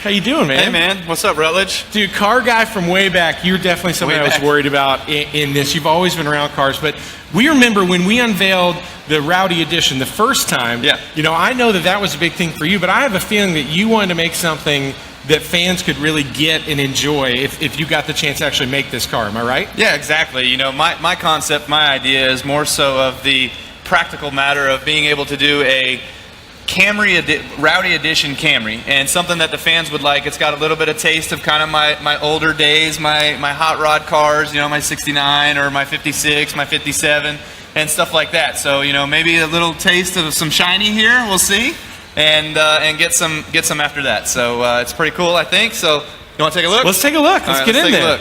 How you doing, man? Hey, man. What's up, Rutledge? Dude, car guy from way back. You're definitely somebody I was worried about in this. You've always been around cars, but we remember when we unveiled the Rowdy Edition the first time. Yeah. You know, I know that was a big thing for you, but I have a feeling that you wanted to make something that fans could really get and enjoy if you got the chance to actually make this car. Am I right? Yeah, exactly. You know, my concept, my idea is more so of the practical matter of being able to do a Rowdy Edition Camry, and something that the fans would like. It's got a little bit of taste of kind of my older days, my hot rod cars, you know, my 69 or my 56, my 57, and stuff like that. So, you know, maybe a little taste of some shiny here, we'll see, and get some after that. So it's pretty cool, I think. So you want to take a look? Let's take a look. Let's get in there.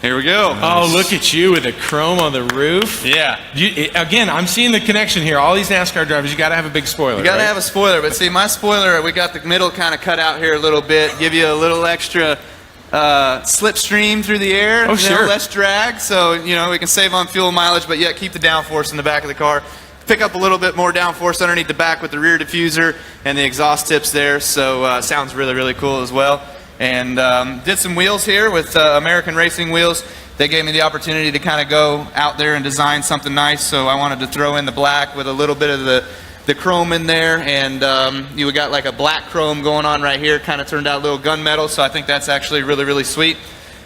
Here we go. Oh, look at you with the chrome on the roof. Yeah. Again, I'm seeing the connection here. All these NASCAR drivers, you got to have a big spoiler. You got to have a spoiler, but see, my spoiler, we got the middle kind of cut out here a little bit, give you a little extra slipstream through the air. Oh, sure. Less drag, so you know we can save on fuel mileage, but yet keep the downforce in the back of the car. Pick up a little bit more downforce underneath the back with the rear diffuser and the exhaust tips there. So sounds really, really cool as well. And did some wheels here with American Racing wheels. They gave me the opportunity to kind of go out there and design something nice, so I wanted to throw in the black with a little bit of the chrome in there, and you got like a black chrome going on right here, kind of turned out a little gunmetal, so I think that's actually really, really sweet.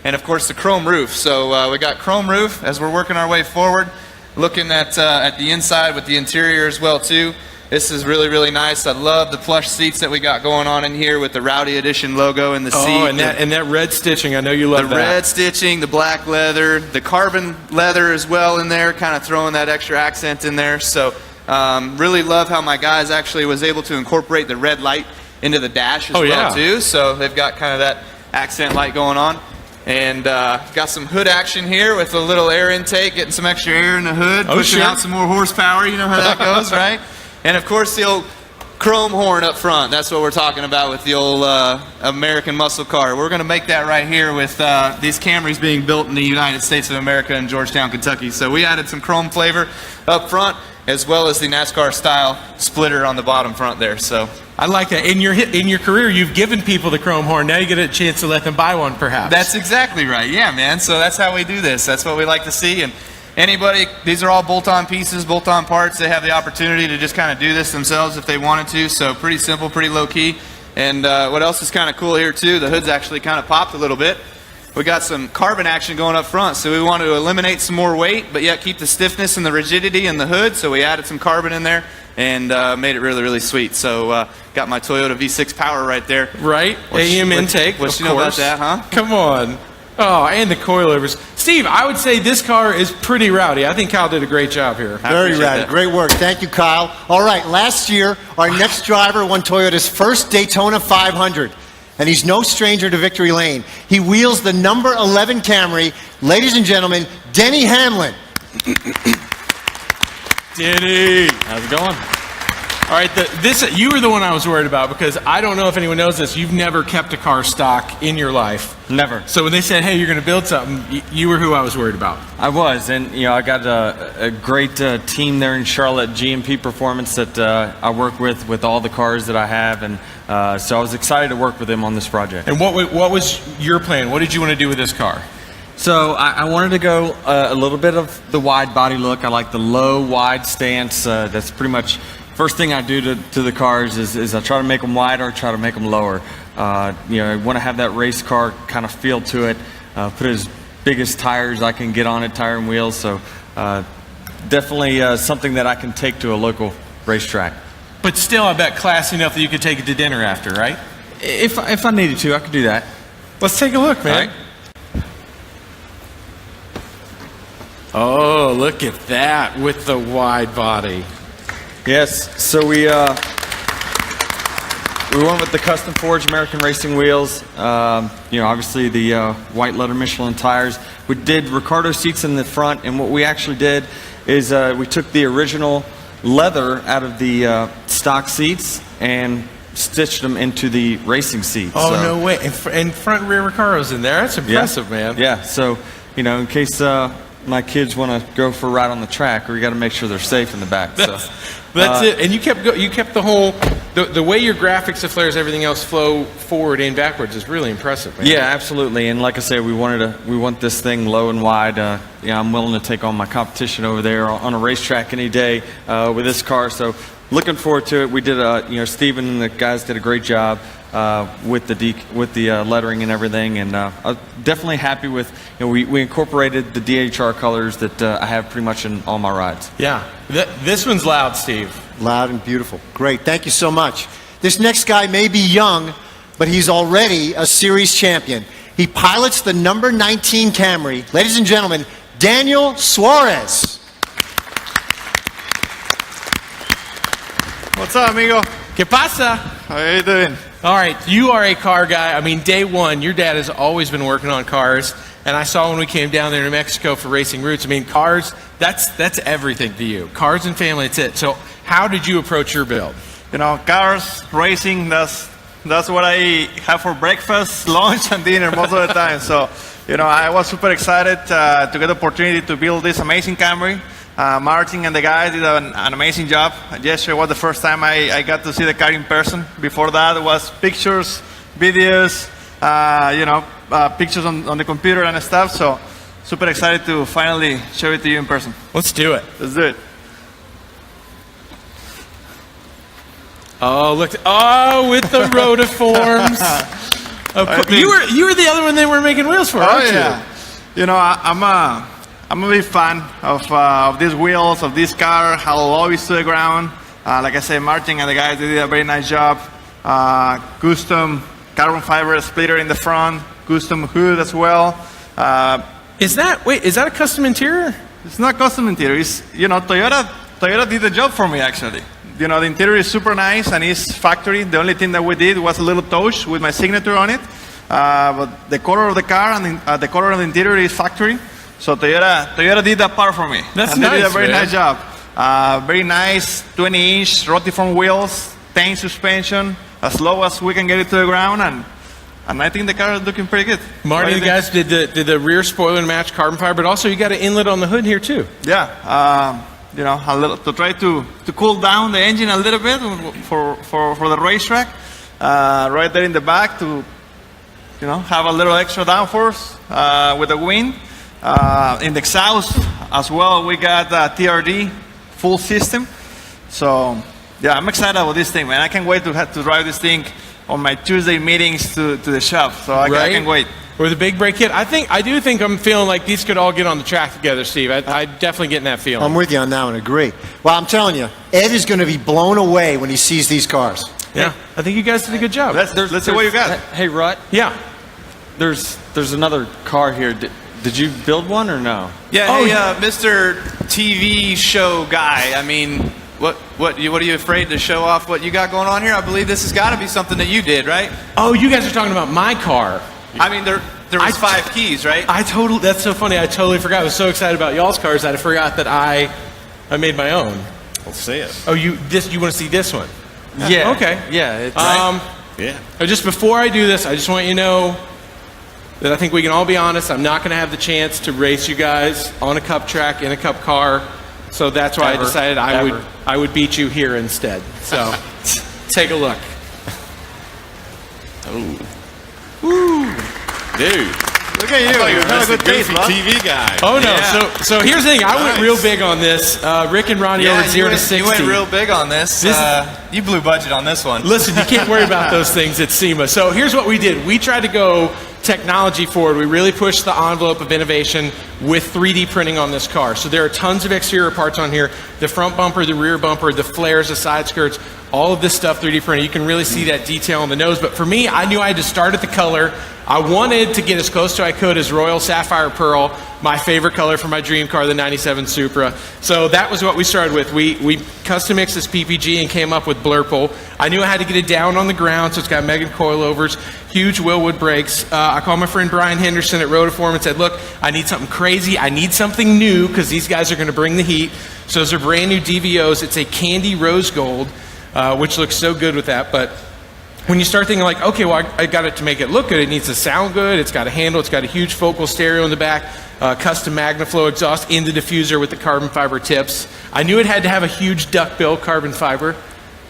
And of course the chrome roof. So we got chrome roof as we're working our way forward, looking at the inside with the interior as well too. This is really, really nice. I love the plush seats that we got going on in here with the Rowdy Edition logo in the seat. Oh, and that red stitching. I know you love that. The red stitching, the black leather, the carbon leather as well in there, kind of throwing that extra accent in there. So really love how my guys actually was able to incorporate the red light into the dash as well too. So they've got kind of that accent light going on. And got some hood action here with a little air intake, getting some extra air in the hood, pushing out some more horsepower. You know how that goes, right? And of course the old chrome horn up front. That's what we're talking about with the old American muscle car. We're going to make that right here with these Camrys being built in the United States of America in Georgetown, Kentucky. So we added some chrome flavor up front, as well as the NASCAR style splitter on the bottom front there. So I like that. In your career, you've given people the chrome horn. Now you get a chance to let them buy one, perhaps. That's exactly right. Yeah, man. So that's how we do this. That's what we like to see. And anybody, these are all bolt-on pieces, bolt-on parts. They have the opportunity to just kind of do this themselves if they wanted to. So pretty simple, pretty low-key. And what else is kind of cool here too, the hood's actually kind of popped a little bit. We got some carbon action going up front, so we wanted to eliminate some more weight, but yet keep the stiffness and the rigidity in the hood. So we added some carbon in there and made it really, really sweet. So got my Toyota V6 Power right there. Right, AM intake. What you know about that, huh? Come on. Oh, and the coilovers. Steve, I would say this car is pretty rowdy. I think Kyle did a great job here. Very rowdy. Great work. Thank you, Kyle. All right, last year, our next driver won Toyota's first Daytona 500. And he's no stranger to victory lane. He wheels the number 11 Camry. Ladies and gentlemen, Denny Hamlin. Denny. How's it going? All right, you were the one I was worried about, because I don't know if anyone knows this. You've never kept a car stock in your life. Never. So when they said, hey, you're going to build something, you were who I was worried about. I was, and you know, I got a great team there in Charlotte, GMP Performance, that I work with all the cars that I have, and so I was excited to work with them on this project. And what was your plan? What did you want to do with this car? So I wanted to go a little bit of the wide body look. I like the low, wide stance. That's pretty much first thing I do to the cars is I try to make them wider, try to make them lower. You know, I want to have that race car kind of feel to it. Put as big as tires I can get on it, tire and wheels. So definitely something that I can take to a local racetrack. But still, I bet classy enough that you could take it to dinner after, right? If I needed to, I could do that. Let's take a look, man. Oh, look at that with the wide body. Yes, so we went with the custom forged American Racing wheels. You know, obviously the white leather Michelin tires. We did Ricardo seats in the front, and what we actually did is we took the original leather out of the stock seats and stitched them into the racing seats. Oh, so, no way! And front and rear Ricardo's in there. That's impressive, man. Yeah. So you know, in case my kids want to go for a ride on the track, we got to make sure they're safe in the back. That's it. And you kept the whole the way your graphics, the flares, everything else flow forward and backwards is really impressive, man. Yeah, absolutely. And like I said, we want this thing low and wide. I'm willing to take on my competition over there on a racetrack any day with this car. So looking forward to it. We did, Steven and the guys did a great job with the lettering and everything. And I'm definitely happy with. We incorporated the DHR colors that I have pretty much in all my rides. Yeah. This one's loud, Steve. Loud and beautiful. Great. Thank you so much. This next guy may be young, but he's already a series champion. He pilots the number 19 Camry. Ladies and gentlemen, Daniel Suarez. What's up, amigo? ¿Qué pasa? How are you doing? All right, you are a car guy. I mean, day one, your dad has always been working on cars. And I saw when we came down there to Mexico for Racing Roots, I mean, cars, that's everything to you. Cars and family, that's it. So how did you approach your build? Cars, racing, that's what I have for breakfast, lunch, and dinner most of the time. So, I was super excited to get the opportunity to build this amazing Camry. Martin and the guys did an amazing job. Yesterday was the first time I got to see the car in person. Before that, it was pictures, videos, pictures on the computer and stuff. So, super excited to finally show it to you in person. Let's do it. Let's do it. Oh, look! Oh, with the rotiforms. You were the other one they were making wheels for, aren't you? I'm a big fan of these wheels, of this car, how low it's to the ground. Like I said, Martin and the guys, they did a very nice job. Custom carbon fiber splitter in the front, custom hood as well. Is that a custom interior? It's not custom interior. It's, Toyota did the job for me, actually. The interior is super nice and it's factory. The only thing that we did was a little touch with my signature on it. But the color of the car and the color of the interior is factory. So Toyota did that part for me. That's and nice, they did a very man. nice job. Very nice 20-inch rotiform wheels, 10 suspension, as low as we can get it to the ground, and I think the car is looking pretty good. Marty, the guys did the rear spoiler and match carbon fiber, but also you got an inlet on the hood here too. Yeah, a little to try to cool down the engine a little bit for the racetrack. Right there in the back to have a little extra downforce with the wind. In the exhaust as well, we got TRD full system. So yeah, I'm excited about this thing, man. I can't wait to drive this thing on my Tuesday meetings to the shop. So I can't wait. With a big brake kit, I do think I'm feeling like these could all get on the track together, Steve. I definitely getting that feeling. I'm with you on that one. Agree. Well, I'm telling you, Ed is going to be blown away when he sees these cars. Yeah, I think you guys did a good job. Let's see what you got. Hey, Rut. Yeah. There's another car here. Did you build one or no? Yeah, Mr. TV show guy. I mean, what are you afraid to show off what you got going on here? I believe this has got to be something that you did, right? Oh, you guys are talking about my car. I mean, there was 5 keys, right? That's so funny. I totally forgot. I was so excited about y'all's cars that I forgot that I made my own. Let's see it. Oh, you want to see this one? Yeah. Okay. Yeah. It's, Yeah. Just before I do this, I just want you to know that I think we can all be honest. I'm not going to have the chance to race you guys on a cup track in a cup car, so that's why I decided I would beat you here instead. So take a look. Dude. Look at you. You're You're a good taste, goofy bud. TV guy. Oh no! Yeah. So here's the thing. I went Nice. real big on this. Rick and Ronnie over 0 to 60. You went real big on this. This- You blew budget on this one. Listen, you can't worry about those things at SEMA. So here's what we did. We tried to go technology forward. We really pushed the envelope of innovation with 3D printing on this car. So there are tons of exterior parts on here. The front bumper, the rear bumper, the flares, the side skirts, all of this stuff 3D printed. You can really see that detail on the nose. But for me, I knew I had to start at the color. I wanted to get as close to I could as Royal Sapphire Pearl, my favorite color for my dream car, the 97 Supra. So that was what we started with. We custom mixed this PPG and came up with Blurple. I knew I had to get it down on the ground, so it's got Megan coilovers, huge Willwood brakes. I called my friend Brian Henderson at Rotiform and said, look, I need something crazy. I need something new because these guys are going to bring the heat. So those are brand new DVOs. It's a candy rose gold, which looks so good with that. But when you start thinking like, okay, well, I got it to make it look good. It needs to sound good. It's got a handle. It's got a huge focal stereo in the back, custom MagnaFlow exhaust in the diffuser with the carbon fiber tips. I knew it had to have a huge duckbill carbon fiber.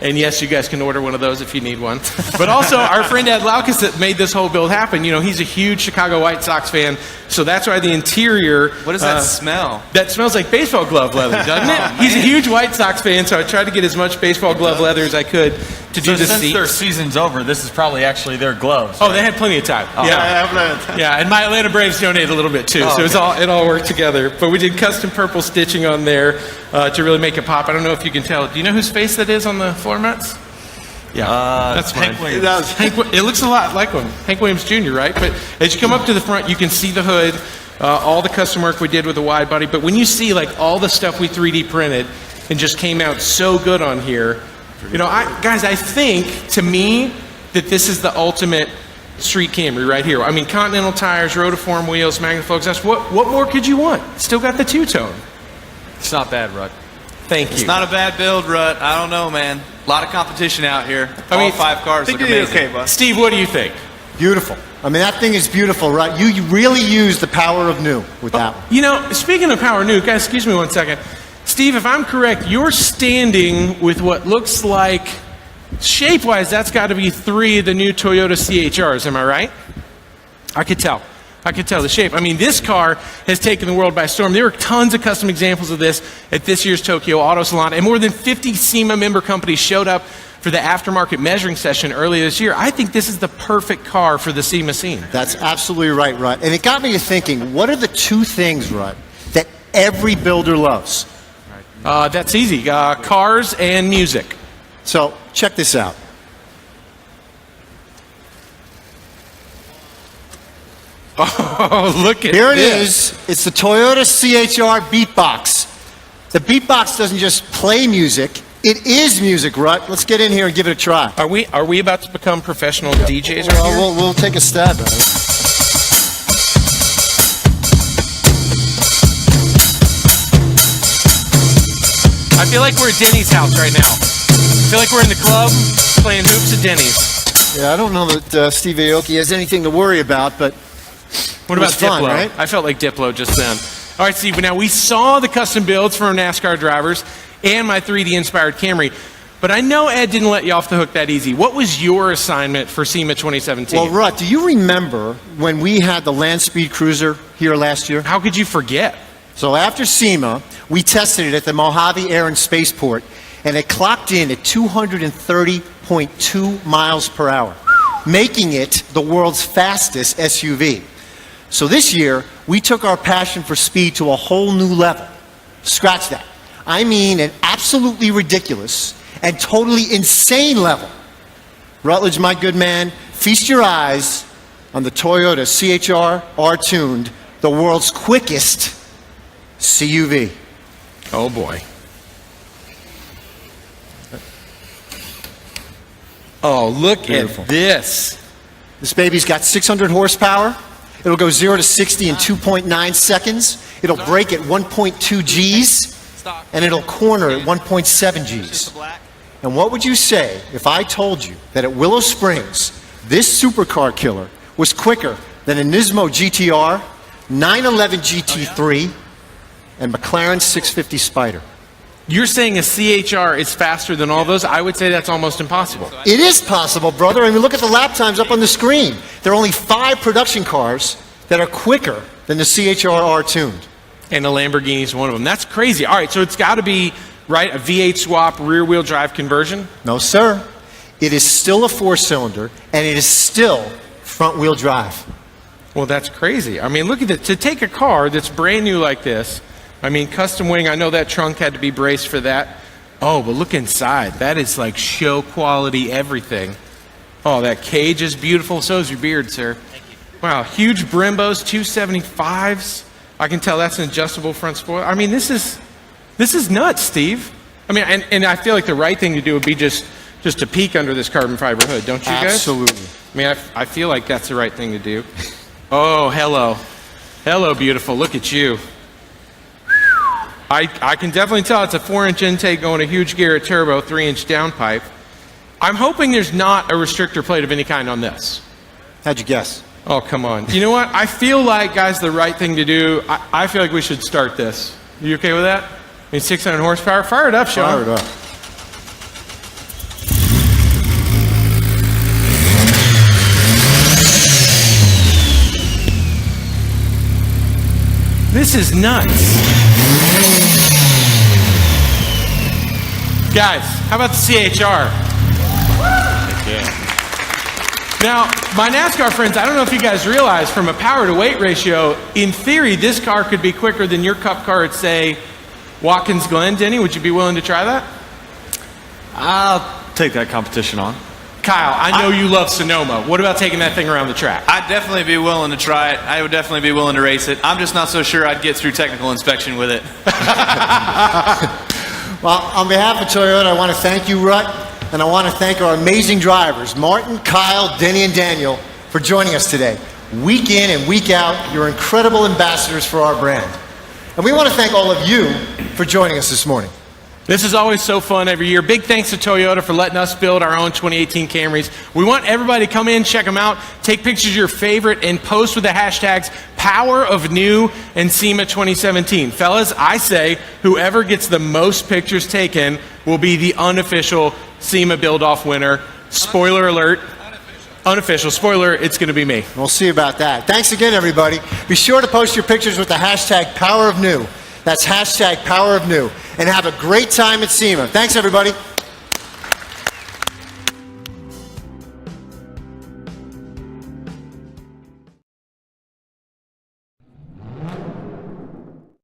And yes, you guys can order one of those if you need one. But also, our friend Ed Laukus that made this whole build happen, you know, he's a huge Chicago White Sox fan, so that's why the interior... What does that smell? That smells like baseball glove leather, doesn't it? He's a huge White Sox fan, so I tried to get as much baseball glove leather as I could to do the since seat. their season's over, this is probably actually their gloves. Oh, they had plenty of time. Yeah, and my Atlanta Braves donated a little bit too, so it all worked together. But we did custom purple stitching on there to really make it pop. I don't know if you can tell. Do you know whose face that is on the floor mats? Yeah, that's Hank mine. Williams. It looks a lot like him, Hank Williams Jr., right? But as you come up to the front, you can see the hood, all the custom work we did with the wide body. But when you see like all the stuff we 3D printed and just came out so good on here, you know, guys, I think to me that this is the ultimate street Camry right here. I mean, Continental tires, rotiform wheels, Magnaflow exhaust. What more could you want? Still got the two-tone. It's not bad, Rut. Thank you. It's not a bad build, Rut. I don't know, man. A lot of competition out here. I mean, all 5 cars look amazing. Okay, boss. Steve, what do you think? Beautiful. I mean, that thing is beautiful, right? You really use the power of new with that one. You know, speaking of power new, guys, excuse me one second. Steve, if I'm correct, you're standing with what looks like, shape-wise, that's got to be 3 of the new Toyota CHRs, am I right? I could tell the shape. I mean, this car has taken the world by storm. There are tons of custom examples of this at this year's Tokyo Auto Salon, and more than 50 SEMA member companies showed up for the aftermarket measuring session earlier this year. I think this is the perfect car for the SEMA scene. That's absolutely right, Rut. And it got me to thinking, what are the 2 things, Rut, that every builder loves? That's easy. Cars and music. So check this out. Oh, look at Here it this. is. It's the Toyota CHR Beatbox. The Beatbox doesn't just play music. It is music, Rut. Let's get in here and give it a try. Are we about to become professional DJs right here? Well, we'll take a stab at it. I feel like we're at Denny's house right now. I feel like we're in the club playing hoops at Denny's. Yeah, I don't know that Steve Aoki has anything to worry about, but What it about was fun, Diplo? right? I felt like Diplo just then. All right, Steve, now we saw the custom builds for our NASCAR drivers and my 3D-inspired Camry, but I know Ed didn't let you off the hook that easy. What was your assignment for SEMA 2017? Well, Rut, do you remember when we had the Land Speed Cruiser here last year? How could you forget? So after SEMA, we tested it at the Mojave Air and Spaceport, and it clocked in at 230.2 miles per hour, making it the world's fastest SUV. So this year, we took our passion for speed to a whole new level. Scratch that. I mean an absolutely ridiculous and totally insane level. Rutledge, my good man, feast your eyes on the Toyota CHR R-Tuned, the world's quickest CUV. Oh, boy. Oh, look Beautiful. at this. This baby's got 600 horsepower. It'll go 0 to 60 in 2.9 seconds. It'll brake at 1.2 Gs, and it'll corner at 1.7 Gs. And what would you say if I told you that at Willow Springs, this supercar killer was quicker than a Nismo GTR, 911 GT3, and McLaren 650 Spider? You're saying a CHR is faster than all those? I would say that's almost impossible. It is possible, brother. I mean, look at the lap times up on the screen. There are only 5 production cars that are quicker than the CHR R-Tuned. And a Lamborghini is one of them. That's crazy. All right, so it's got to be, right, a V8 swap, rear-wheel drive conversion? No, sir. It is still a 4-cylinder, and it is still front-wheel drive. Well, that's crazy. I mean, look at it. To take a car that's brand new like this, I mean, custom wing, I know that trunk had to be braced for that. Oh, but look inside. That is like show quality everything. Oh, that cage is beautiful. So is your beard, sir. Thank you. Wow, huge Brimbos, 275s. I can tell that's an adjustable front spoiler. I mean, this is nuts, Steve. I mean, and I feel like the right thing to do would be just to peek under this carbon fiber hood, don't you guys? Absolutely. I mean, I feel like that's the right thing to do. Oh, hello. Hello, beautiful. Look at you. I can definitely tell it's a 4-inch intake going a huge gear, a turbo, 3-inch downpipe. I'm hoping there's not a restrictor plate of any kind on this. How'd you guess? Oh, come on. You know what? I feel like, guys, the right thing to do, I feel like we should start this. You okay with that? I mean, 600 horsepower? Fire it up, Sean. Fire it up. This is nuts. Guys, how about the CHR? Yeah. Now, my NASCAR friends, I don't know if you guys realize, from a power to weight ratio, in theory, this car could be quicker than your Cup car at, say, Watkins Glen. Denny, would you be willing to try that? I'll take that competition on. Kyle, I know you love Sonoma. What about taking that thing around the track? I'd definitely be willing to try it. I would definitely be willing to race it. I'm just not so sure I'd get through technical inspection with it. Well, on behalf of Toyota, I want to thank you, Rut, and I want to thank our amazing drivers, Martin, Kyle, Denny, and Daniel, for joining us today. Week in and week out, you're incredible ambassadors for our brand. And we want to thank all of you for joining us this morning. This is always so fun every year. Big thanks to Toyota for letting us build our own 2018 Camrys. We want everybody to come in, check them out, take pictures of your favorite, and post with the hashtags PowerOfNew and SEMA 2017. Fellas, I say whoever gets the most pictures taken will be the unofficial SEMA build-off winner. Spoiler alert. Unofficial. Spoiler, it's going to be me. We'll see about that. Thanks again, everybody. Be sure to post your pictures with the hashtag PowerOfNew. That's hashtag PowerOfNew. And have a great time at SEMA. Thanks, everybody.